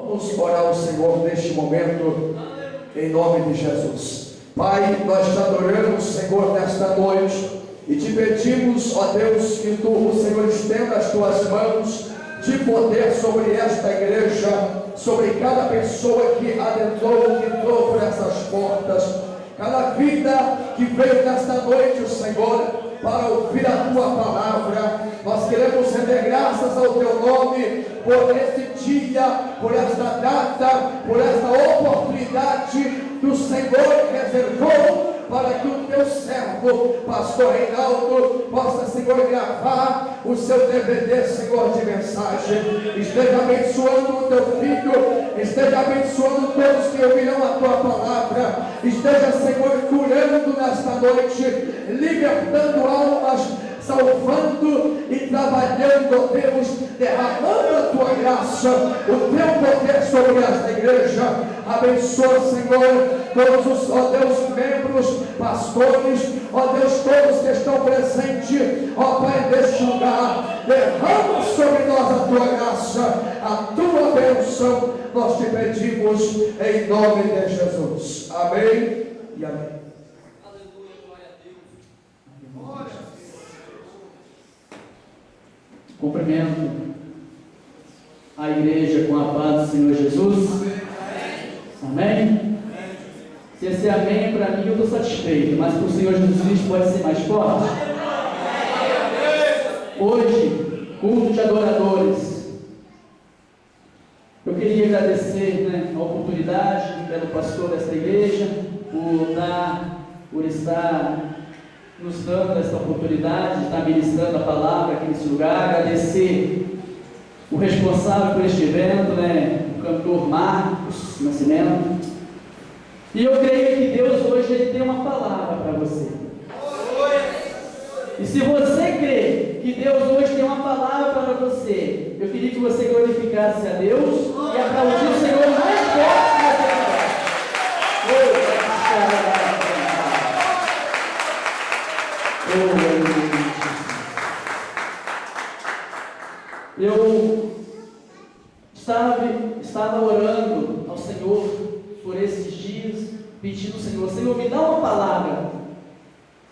Vamos orar ao Senhor neste momento, em nome de Jesus. Pai, nós te adoramos, Senhor, nesta noite, e te pedimos, ó Deus, que tu, o Senhor, estenda as tuas mãos de poder sobre esta igreja, sobre cada pessoa que adentrou, que entrou por essas portas, cada vida que veio nesta noite, Senhor, para ouvir a tua palavra. Nós queremos render graças ao teu nome por este dia, por esta data, por esta oportunidade que o Senhor reservou para que o teu servo, pastor Reinaldo, possa, Senhor, gravar o seu DVD, Senhor, de mensagem. Esteja abençoando o teu filho, esteja abençoando todos que ouvirão a tua palavra, esteja, Senhor, curando nesta noite, libertando almas, salvando e trabalhando, Deus, derramando a tua graça, o teu poder sobre esta igreja. Abençoa, Senhor, todos os, ó Deus, membros, pastores, ó Deus, todos que estão presentes, ó Pai, neste lugar. Derrama sobre nós a tua graça, a tua bênção, nós te pedimos em nome de Jesus. Amém e amém. Cumprimento a igreja com a paz do Senhor Jesus. Amém? Se esse amém é para mim, eu estou satisfeito, mas para o Senhor Jesus pode ser mais forte. Hoje, culto de adoradores. Eu queria agradecer, a oportunidade pelo pastor desta igreja, por estar nos dando essa oportunidade de estar ministrando a palavra aqui nesse lugar. Agradecer o responsável por este evento, o cantor Marcos Nascimento. E eu creio que Deus hoje ele tem uma palavra para você. E se você crê que Deus hoje tem uma palavra para você, eu queria que você glorificasse a Deus e aplaudir o Senhor mais forte que você puder. Eu estava orando ao Senhor por esses dias, pedindo ao Senhor: Senhor, me dá uma palavra,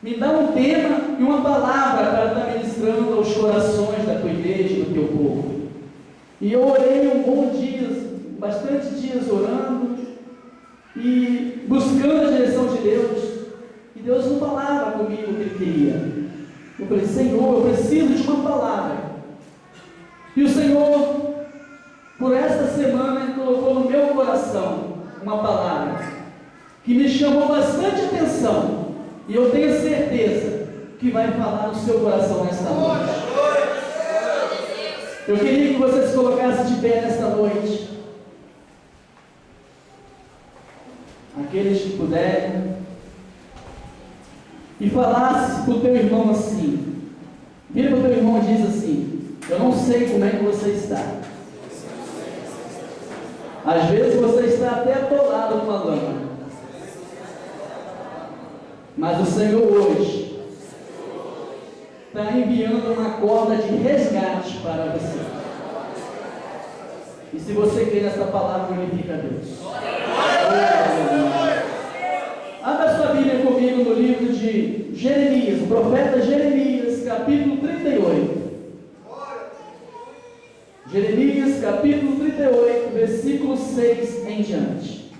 me dá um tema e uma palavra para estar ministrando aos corações da tua igreja, do teu povo. E eu orei um bom dia, bastante dias orando e buscando a direção de Deus. E Deus não falava comigo o que Ele queria. Eu falei: Senhor, eu preciso de uma palavra. E o Senhor, por esta semana, colocou no meu coração uma palavra que me chamou bastante atenção. E eu tenho certeza que vai falar no seu coração nesta noite. Eu queria que você se colocasse de pé nesta noite. Aqueles que puderem. E falasse para o teu irmão assim. Vira para o teu irmão e diz assim: eu não sei como é que você está. Às vezes você está até atolado numa lama. Mas o Senhor hoje está enviando uma corda de resgate para você. E se você crê nessa palavra, glorifica a Deus. Abra sua Bíblia comigo no livro de Jeremias, o profeta Jeremias, capítulo 38. Jeremias, capítulo 38, versículo 6 em diante.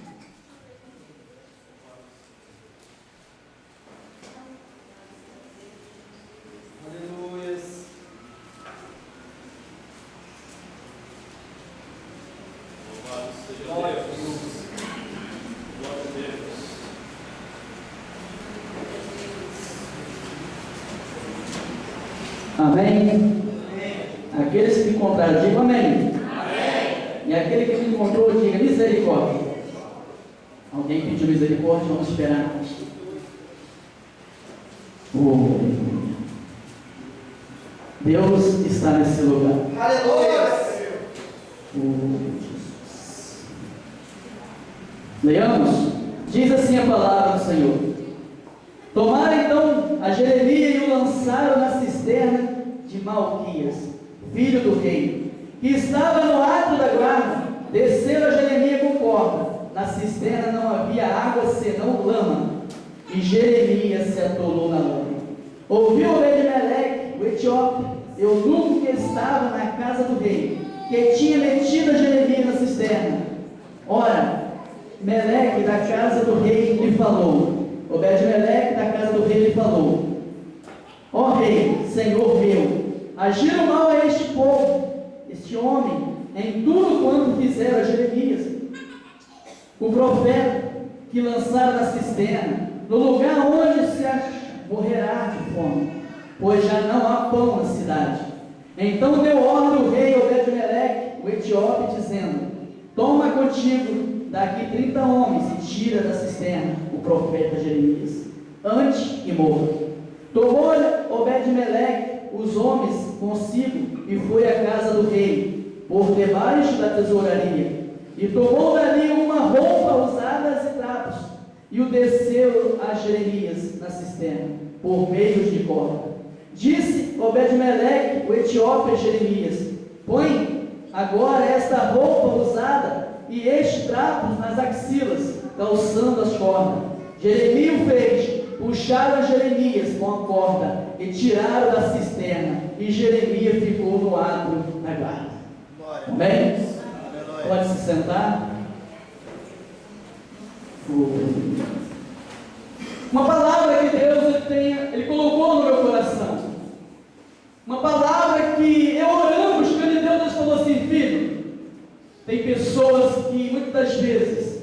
Aleluia. Louvado seja Deus. Glória a Deus. Amém? Aqueles que encontraram, digam amém. E aquele que me encontrou, diga misericórdia. Alguém pediu misericórdia? Vamos esperar. Deus está nesse lugar. Aleluia. Jesus. Leamos. Diz assim a palavra do Senhor: tomaram então a Jeremias e o lançaram na cisterna de Malquias, filho do rei, que estava no átrio da guarda. Desceram a porta. Na cisterna não havia água senão lama, e Jeremias se atolou na lama. Ouviu Obed-Meleque, o etíope, eunuco que estava na casa do rei, que tinha metido a Jeremias na cisterna. Ora, Meleque da casa do rei lhe falou. Obed-Meleque da casa do rei lhe falou: ó rei, senhor meu, agiram mal a este povo, este homem, em tudo quanto fizeram a Jeremias, o profeta, que lançaram na cisterna, no lugar onde se morrerá de fome, pois já não há pão na cidade. Então deu ordem o rei Obed-Meleque, o etíope, dizendo: toma contigo daqui 30 homens e tira da cisterna o profeta Jeremias, antes que morra. Tomou Obed-Meleque os homens consigo e foi à casa do rei, por debaixo da tesouraria, e tomou dali uma roupa usada e trapos, e o desceu a Jeremias na cisterna, por meio de corda. Disse Obed-Meleque, o etíope, a Jeremias: põe agora esta roupa usada e estes trapos nas axilas, calçando as cordas. Jeremias o fez, puxaram a Jeremias com a corda e tiraram da cisterna, e Jeremias ficou no átrio da guarda. Amém? Pode se sentar. Uma palavra que Deus ele colocou no meu coração. Uma palavra que eu orando, buscando em Deus, Deus falou assim: filho, tem pessoas que muitas vezes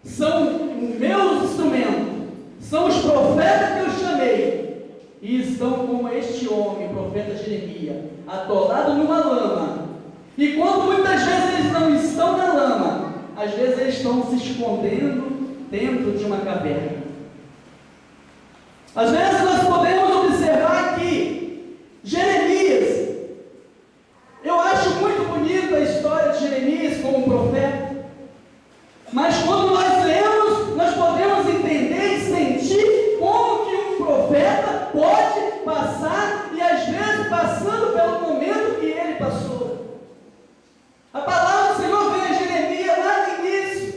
são os meus instrumentos, são os profetas que eu chamei, e estão como este homem, o profeta Jeremias, atolado numa lama. E quando muitas vezes eles não estão na lama, às vezes eles estão se escondendo dentro de uma caverna. Às vezes nós podemos observar que Jeremias, eu acho muito bonita a história de Jeremias como profeta, mas quando nós lemos, nós podemos entender e sentir como que um profeta pode passar, e às vezes passando pelo momento que ele passou. A palavra do Senhor vem a Jeremias lá no início,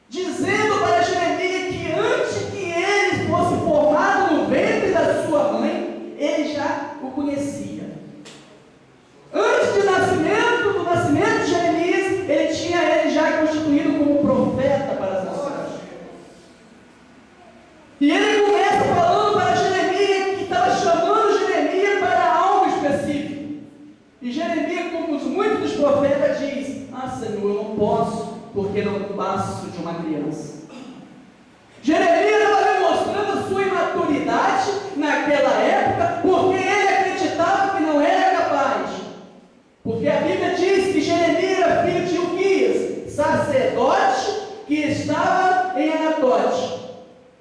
dizendo para Jeremias que antes que ele fosse formado no ventre da sua mãe, ele já o conhecia. Antes do nascimento de Jeremias, ele tinha ele já constituído como profeta para as nações. E ele começa falando para Jeremias que estava chamando Jeremias para algo específico. E Jeremias, como muitos dos profetas, diz: ah, Senhor, eu não posso, porque não passo de uma criança. Jeremias estava demonstrando a sua imaturidade naquela época, porque ele acreditava que não era capaz. Porque a Bíblia diz que Jeremias era filho de Uquias, sacerdote que estava em Anatote.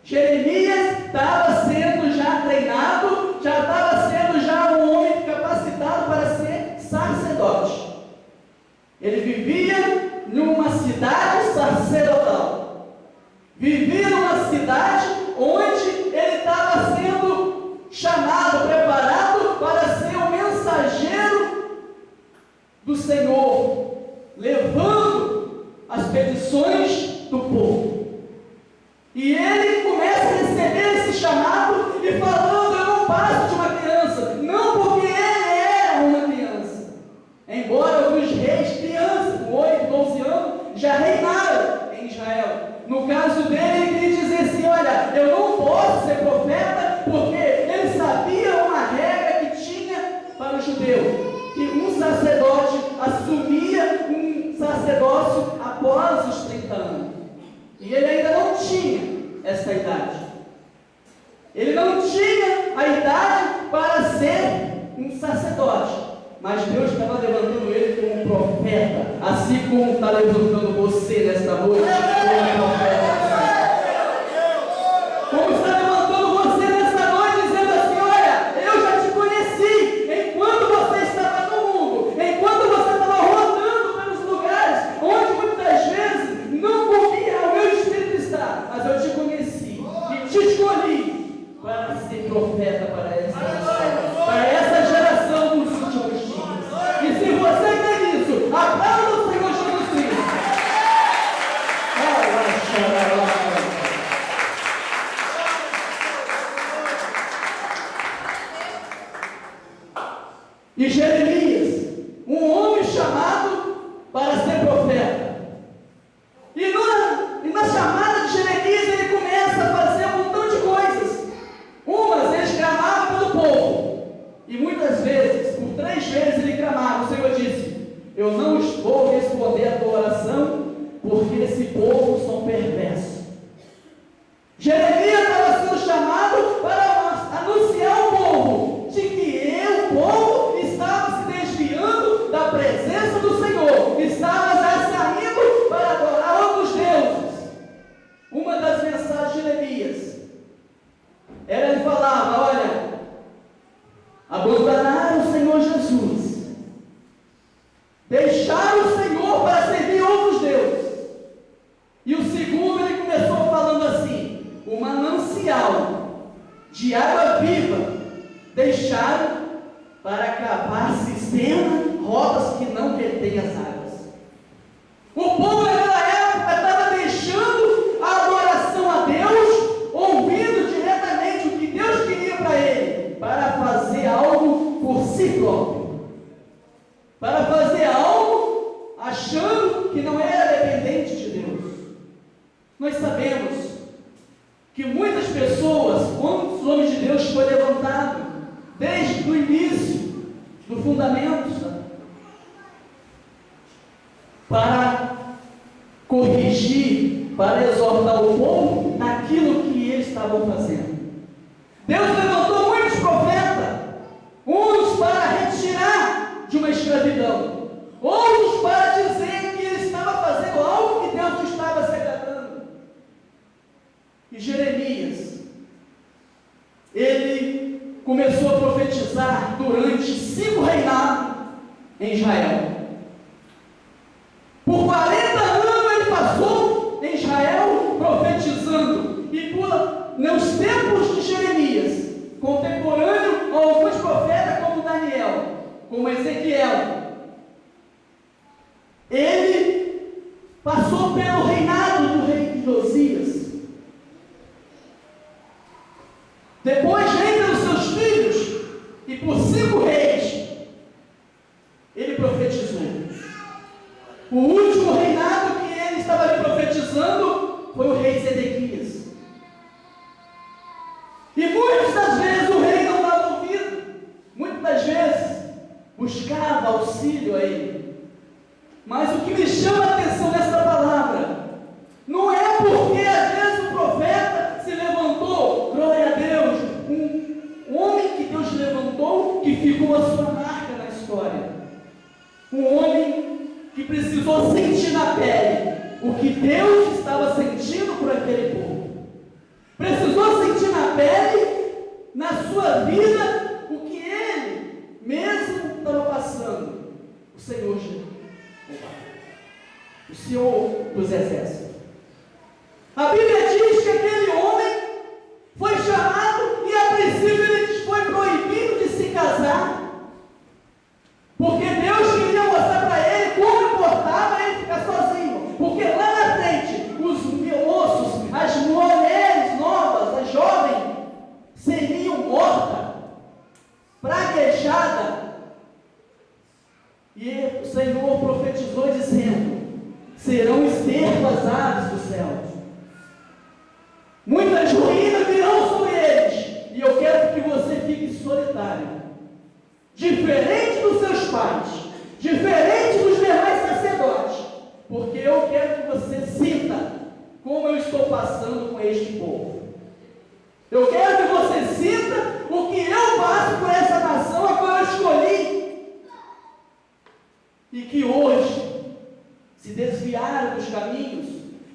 Jeremias estava sendo já treinado, já estava sendo já um homem capacitado para ser sacerdote. Ele vivia numa cidade sacerdotal, vivia numa cidade onde ele estava sendo chamado, preparado para ser o mensageiro do Senhor, levando as petições do povo. E ele começa a receber esse chamado e falando: eu não passo de uma criança, não porque ele era uma criança, embora alguns reis, crianças, com 8, 12 anos, já reinaram em Israel. No caso dele, ele queria dizer assim: olha, eu não posso ser profeta, porque ele sabia uma regra que tinha para o judeu, que um sacerdote assumia um sacerdócio após os 30 anos. E ele ainda não tinha essa idade. Ele não tinha a idade para ser um sacerdote. Mas Deus estava levantando ele como um profeta, assim como está levantando você nesta noite como um profeta. Como está levantando você nesta noite, dizendo assim: olha, eu já te conheci enquanto você estava no mundo, enquanto você estava rodando pelos lugares onde muitas vezes não confia, o meu Espírito está, mas eu te conheci e te escolhi para ser profeta para essa nação, para essa geração dos últimos dias. E se você quer isso, aplauda o Senhor Jesus Cristo. detém as águas. O povo naquela época estava deixando a adoração a Deus, ouvindo diretamente o que Deus queria para ele, para fazer algo por si próprio, para fazer algo achando que não era dependente de Deus. Nós sabemos que muitas pessoas, quando os homens de Deus foi levantado, desde o início do fundamento, para corrigir, para exortar o povo naquilo que eles estavam fazendo. Deus levantou muitos profetas, uns para retirar de uma escravidão, outros para dizer que ele estava fazendo algo que Deus não estava se agradando. E Jeremias, ele começou a profetizar durante 5 reinados em Israel. Por 40 anos ele passou em Israel profetizando, e nos tempos de Jeremias, contemporâneo a alguns profetas como Daniel, como Ezequiel, ele passou pelo reinado do rei Josias. Depois vem pelos seus filhos, e por 5 reis ele profetizou. O último reinado que ele estava ali profetizando foi o rei Zedequias. E muitas das vezes o rei não dava ouvido, muitas das vezes buscava auxílio a ele. Mas o que me chama a atenção nessa palavra não é porque às vezes o profeta se levantou, glória a Deus, um homem que Deus levantou, que ficou a sua marca na história, um homem que precisou sentir na pele o que Deus estava sentindo por aquele povo, precisou sentir na pele, na sua vida, o que ele mesmo estava passando. O Senhor dos exércitos. A Bíblia diz que aquele homem foi chamado e a princípio ele foi proibido de se casar, porque Deus queria mostrar para ele como importava ele ficar sozinho, porque lá na frente os moços, as mulheres novas, as jovens seriam mortas, praguejadas. E o Senhor profetizou dizendo: serão esterco as aves do céu, muitas ruínas virão sobre eles, e eu quero que você fique solitário, diferente dos seus pais, diferente dos demais sacerdotes, porque eu quero que você sinta como eu estou passando com este povo. Eu quero que você sinta o que eu passo por essa nação a qual eu escolhi, e que hoje se desviaram dos caminhos,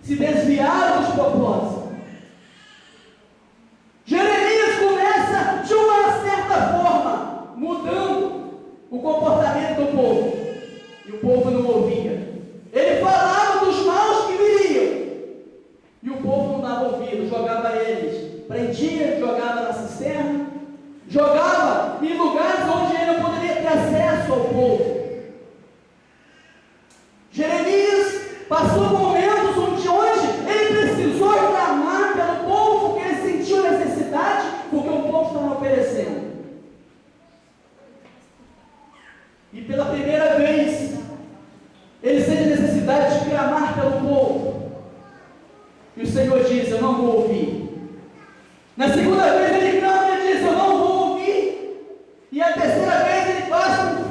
se desviaram dos propósitos. Jeremias começa de uma certa forma mudando o comportamento do povo, e o povo não ouvia. Ele falava dos maus que viriam, e o povo não dava ouvido, jogava eles, prendia, jogava na cisterna, jogava em lugares onde ele não poderia ter acesso ao povo. Jeremias passou momentos onde ele precisou clamar pelo povo, porque ele sentiu necessidade, porque o povo estava perecendo. E pela primeira vez, ele sente necessidade de clamar pelo povo. E o Senhor diz: eu não vou ouvir. Na segunda vez ele clama e diz: eu não vou ouvir. E a terceira vez ele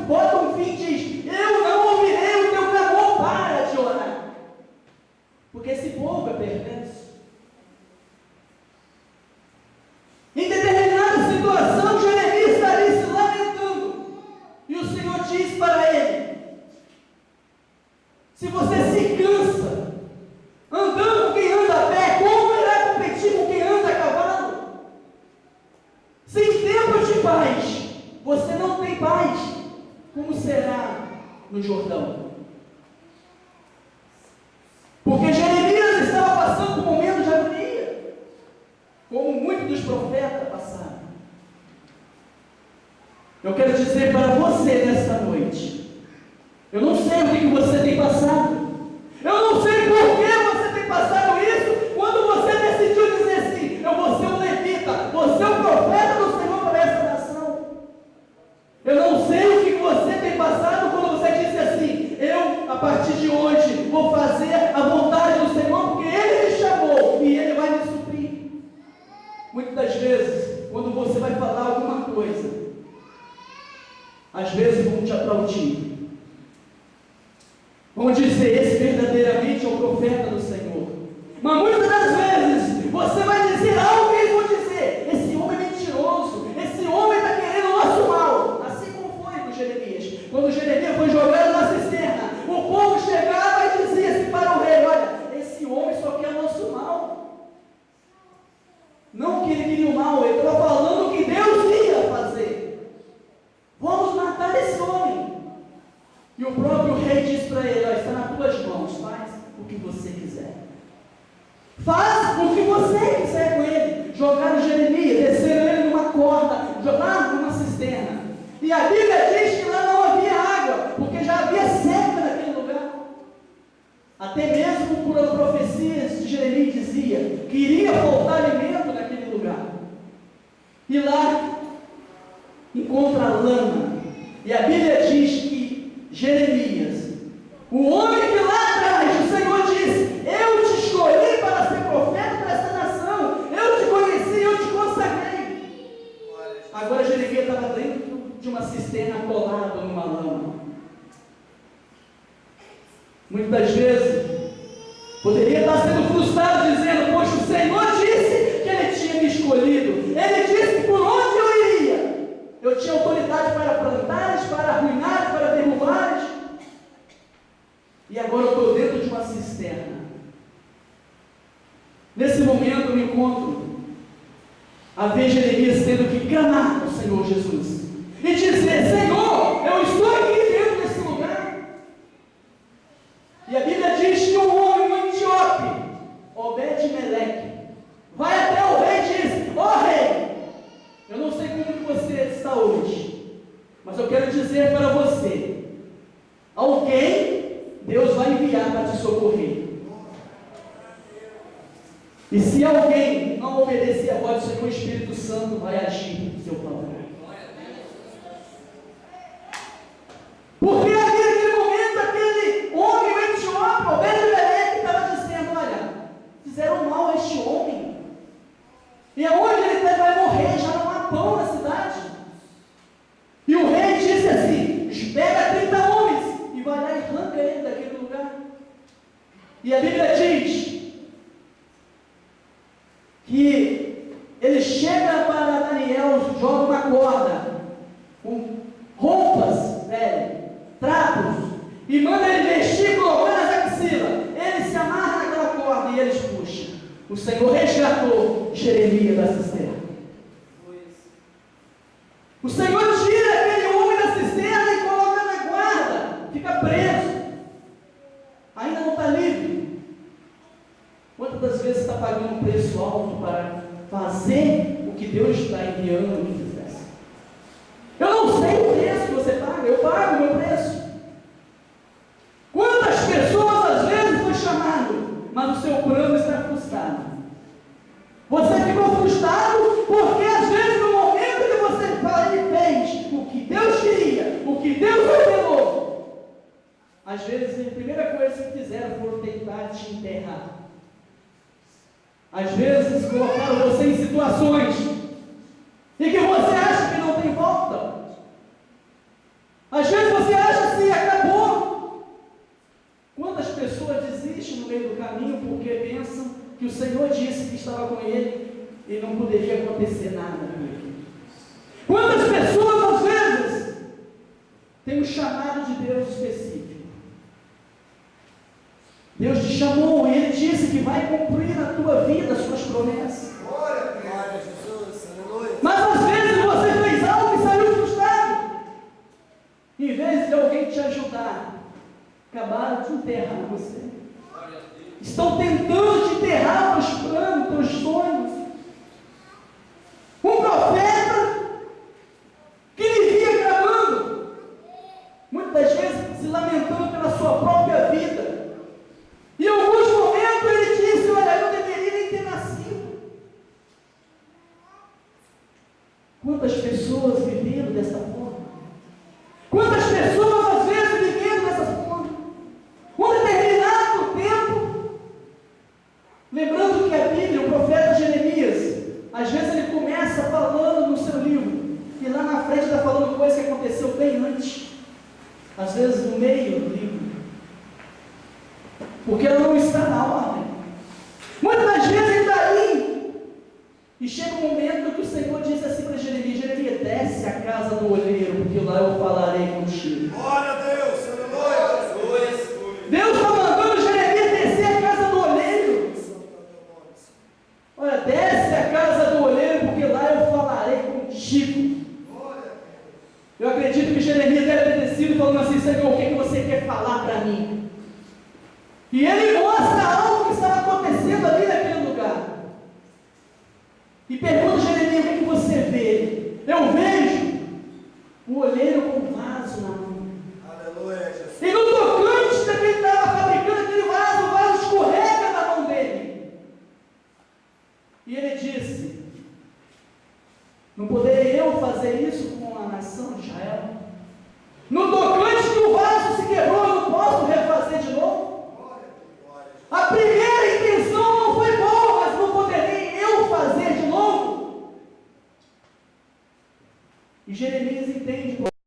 bota um fim e diz: eu não ouvirei o teu clamor, para de orar. Porque esse povo é perverso. Em determinada situação, Jeremias está ali se lamentando, e o Senhor diz para ele: se você se cansa andando com quem anda a pé, como irá competir com quem anda a cavalo? Se em tempos de paz você não tem paz, como será no Jordão? Porque Jeremias estava passando por momentos de agonia, como muitos dos profetas passaram. Eu quero dizer para você nesta noite, eu não sei o o que você quiser. Faz o que você quiser com ele. Jogaram Jeremias, desceram ele numa corda, jogaram numa cisterna. E a Bíblia diz que lá não havia água, porque já havia seca naquele lugar. Até mesmo por profecias de Jeremias dizia que iria faltar alimento naquele lugar. E lá encontra lama. E a Bíblia diz que Jeremias, o homem que lá atrás o Senhor disse: eu te escolhi para ser profeta para esta nação, eu te conheci, eu te consagrei. Agora Jeremias estava dentro de uma cisterna colada numa lama. Muitas vezes poderia estar sendo frustrado dizendo: poxa, o Senhor disse que Ele tinha me escolhido, Ele disse que por onde eu iria eu tinha autoridade para plantares, para arruinares, para derrubares, e agora eu estou dentro de uma cisterna. Nesse momento eu me encontro a ver Jeremias tendo que clamar ao Senhor Jesus e dizer: Senhor, eu estou aqui dentro desse lugar. E a Bíblia diz que um homem, um etíope, Obed-Meleque, vai até o rei e diz: ó rei, eu não sei como que você está hoje, mas eu quero dizer para você, alguém Deus vai enviar para te socorrer. E se alguém não obedecer a voz do Senhor, o Espírito Santo vai agir no seu favor. Porque ali naquele momento, aquele homem, o etíope, Obed-Meleque, estava dizendo: olha, fizeram mal a este homem, e aonde ele vai morrer, já não há pão na cidade. E o rei disse assim: pega 30 homens e vai lá e arranca ele daquele lugar. E a Bíblia diz que ele chega para Daniel, joga uma corda com roupas velhas, trapos, e manda ele vestir, colocar nas axilas. Ele se amarra naquela corda e eles puxam. O Senhor resgatou Jeremias da cisterna. O Senhor tira aquele homem da cisterna e coloca na guarda, fica preso, ainda não está livre. Quantas das vezes está pagando um preço alto para fazer o que Deus está enviando que fizesse? Eu não sei o preço que você paga, eu pago o meu preço. Quantas pessoas às vezes foi chamado, mas o seu plano está frustrado? Você ficou frustrado porque às vezes no momento que você fez o que Deus queria, o que Deus ordenou, às vezes a primeira coisa que fizeram foi tentar te enterrar. Às vezes colocaram você em situações e que você acha que não tem volta. Às vezes você acha assim: acabou. Quantas pessoas desistem no meio do caminho porque pensam que o Senhor disse que estava com ele e não poderia acontecer nada com ele? Quantas pessoas às vezes têm um chamado de Deus específico? Deus te chamou e Ele disse que vai cumprir na tua vida as suas promessas. Glória a Jesus, aleluia. Mas às vezes você fez algo e saiu frustrado. Em vez de alguém te ajudar, acabaram de enterrar você. Estão tentando te enterrar teus planos, teus sonhos. Um profeta que vivia gravando, muitas vezes se lamentando pela sua própria vida. E em alguns momentos ele disse: olha, eu não deveria nem ter nascido. Quantas pessoas vivendo dessa forma? Quantas pessoas às vezes vivendo dessa forma? Um determinado tempo. Lembrando que a Bíblia, o profeta Jeremias, às vezes ele começa falando no seu livro, e lá na frente está falando coisa que aconteceu bem antes, às vezes no meio do livro, porque ela não está na ordem. Muitas vezes ele está aí, e chega um momento que o Senhor diz assim para Jeremias: Jeremias, desce a casa do olheiro, porque lá eu falarei contigo. Glória a Deus, aleluia. Deus está mandando Jeremias descer a casa do olheiro. Olha, desce a casa do olheiro, porque lá eu falarei contigo. Eu acredito que Jeremias deve ter descido falando assim: Senhor, o que você quer falar para mim? E ele mostra Eu venho